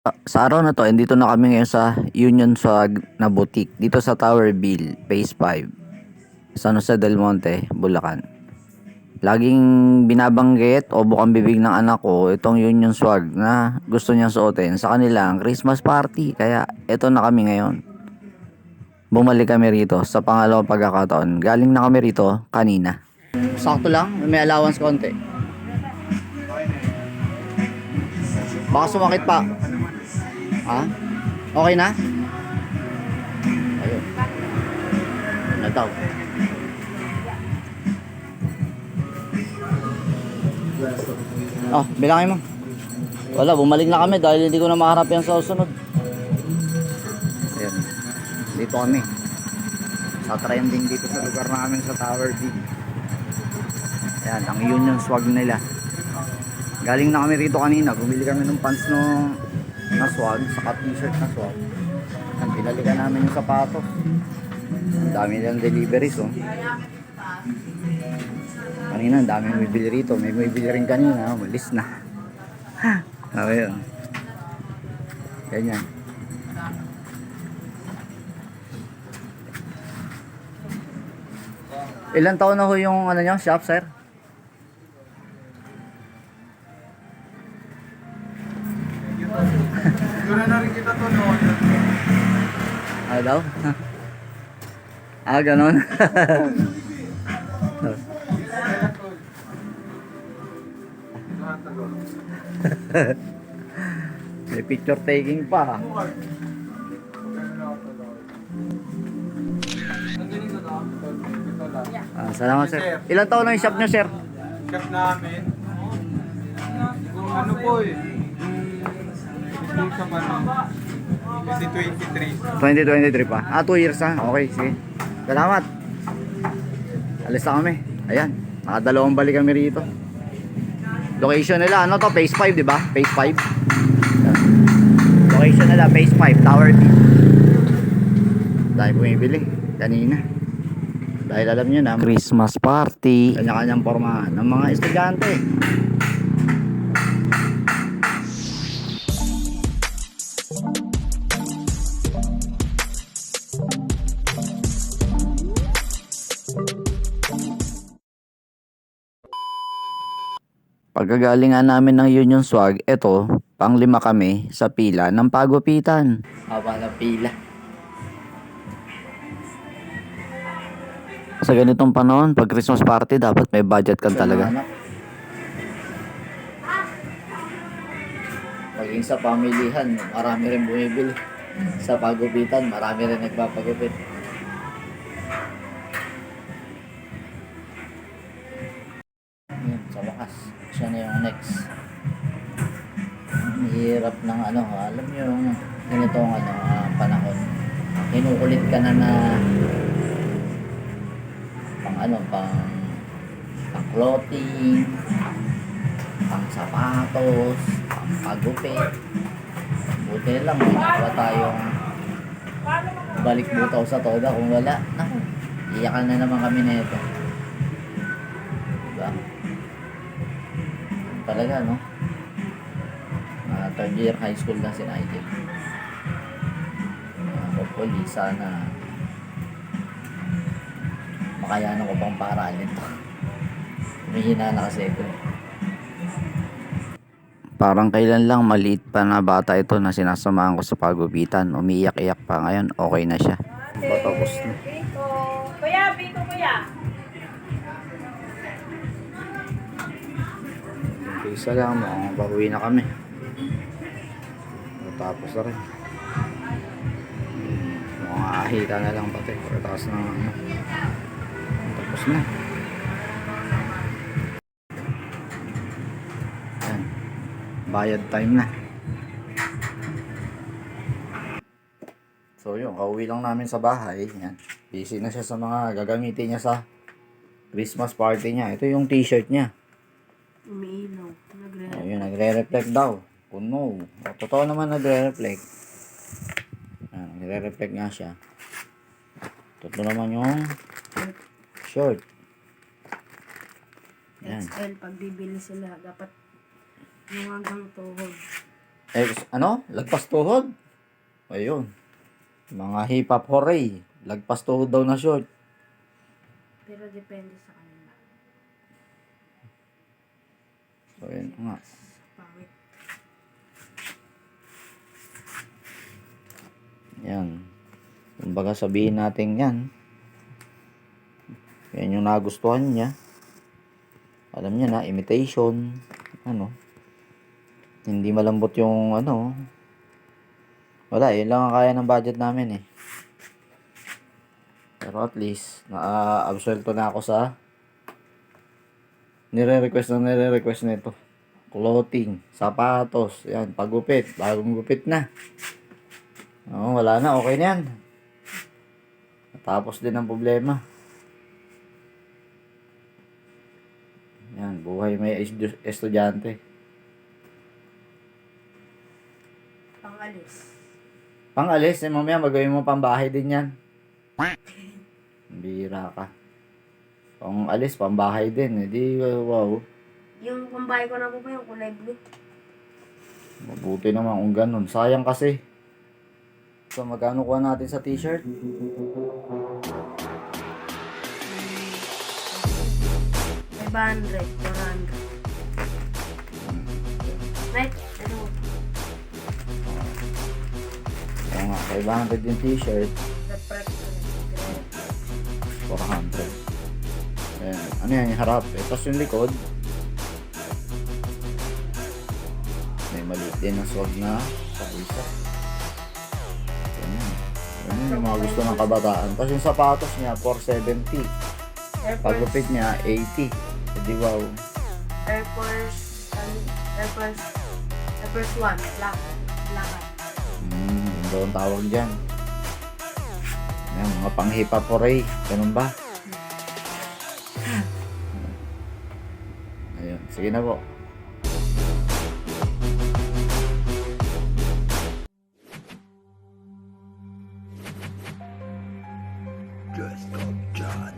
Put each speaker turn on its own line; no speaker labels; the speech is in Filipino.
Sa araw na to, dito na kami ngayon sa Union Swag na boutique dito sa Tower Bill, Phase 5, San Jose del Monte, Bulacan. Laging binabanggit o bukang bibig ng anak ko itong Union Swag na gusto niyang suotin sa kanilang Christmas party. Kaya ito na kami ngayon. Bumalik kami rito sa pangalawang pagkakataon. Galing na kami rito kanina. Sakto lang, may allowance konti. Baka sumakit pa. Ha? Okay na? Ayun. Na daw. Oh, bilangin mo. Wala, bumalik na kami dahil hindi ko na maharap yan sa susunod. Ayun. Dito kami. Sa trending dito sa lugar namin sa Tower B. Ayan, ang Union Swag nila. Galing na kami rito kanina. Bumili kami ng pants na swag, saka t-shirt na swag. Ayan, pinalikan namin yung sapatos. Ang dami nilang deliveries, oh. Kanina, ang dami bibili rito. May bibili rin kanina. Malis na. Ayun. Ganyan. Ilan taon na ho yung ano nyo, shop, sir?
Siguro na rin kita to noon.
Ano daw? Ganon. May picture taking pa. Salamat, sir. Ilan taon na yung shop nyo, sir?
Shop namin. Ano po eh. Yung shop ano. 2023.
2023 pa. 2 years ha. Okay, sige. Salamat. Alis na kami. Ayan. Nakadalawang balik kami rito. Location nila, ano to? Phase 5, di ba? Phase 5. Ayan. Location nila, Phase 5, Tower B. Dahil bumibili. Kanina. Dahil alam nyo na, Christmas party. Kanya-kanyang pormahan ng mga estudyante. Pagkagalingan namin ng Union Swag, eto, pang-5 kami sa pila ng pagupitan. Haba ng pila. Sa ganitong panahon, pag Christmas party, dapat may budget ka talaga. Maging sa pamilihan, marami rin bumibili. Sa pagupitan, marami rin nagpapagupit. Sa wakas, siya na yung next. Hirap ng ano, alam nyo yung ganitong panahon. Kinukulit ka na pang clothing, pang sapatos, pang pagupit. Buti lang, may nakuha tayong balik butaw sa toda. Kung wala, naku, iyakan na naman kami na ito. Diba? Talaga, no? Third year high school na si Nigel. Hopefully, sana makayanan ko pang paaralin to. Humihina na kasi ito. Parang kailan lang maliit pa na bata ito na sinasamahan ko sa pagupitan. Umiiyak-iyak pa, ngayon okay na siya. Patapos na.
Biko, kuya.
Isa lang, bahuwi na kami. Tapos na rin. Mga ahita na lang pati. Pagkatapos na tapos na. Yan. Bayad time na. So yun, kauwi lang namin sa bahay. Yan. Busy na siya sa mga gagamitin niya sa Christmas party niya. Ito yung t-shirt niya.
Umiilaw.
Ayun, nagre-reflect daw. Kuno. Totoo naman nagre-reflect. Nagre-reflect nga siya. Totoo naman yung short. Yan.
XL, pag bibili sila, dapat yung hanggang tuhod.
Lagpas tuhod. Ayun. Mga hip-hop hooray. Lagpas tuhod daw na short.
Pero depende sa kanila.
So, yun nga.
Pangit.
Yan. Kumbaga sabihin natin yan. Yan yung nagustuhan niya. Alam niya na, imitation. Hindi malambot yung Wala, yun lang ang kaya ng budget namin eh. Pero at least, na-absuelto na ako sa nire-request nito. Clothing, sapatos, yan, pagupit, bagong gupit na. Wala na, okay na yan. Natapos din ang problema. Yan, buhay may estudyante.
Pangalis.
Pang-alis, mamaya magawin mo pambahay din yan. Bira ka. Pang-alis, pambahay din. Wow.
Yung pambahay ko na po ba yung kulay blue?
Mabuti naman kung ganun. Sayang kasi. So, magkano kuha natin sa t-shirt?
500, 400. Right? Ano?
Kaya nga, 500 yung t-shirt.
The price ko na.
400. Ayan. Ano yan yung harap? Tapos yung likod. May maliit din na swag na sa isa. Yan yung mga gusto ng kabataan. Tapos yung sapatos niya, 470.
Air
Pagupit niya, 80. Hindi wow.
Air Force 1, black.
Yun daw ang tawag dyan. Yan, mga pang-hip-hop hooray. Ganun ba? Ayun, sige na po.
Just go, John.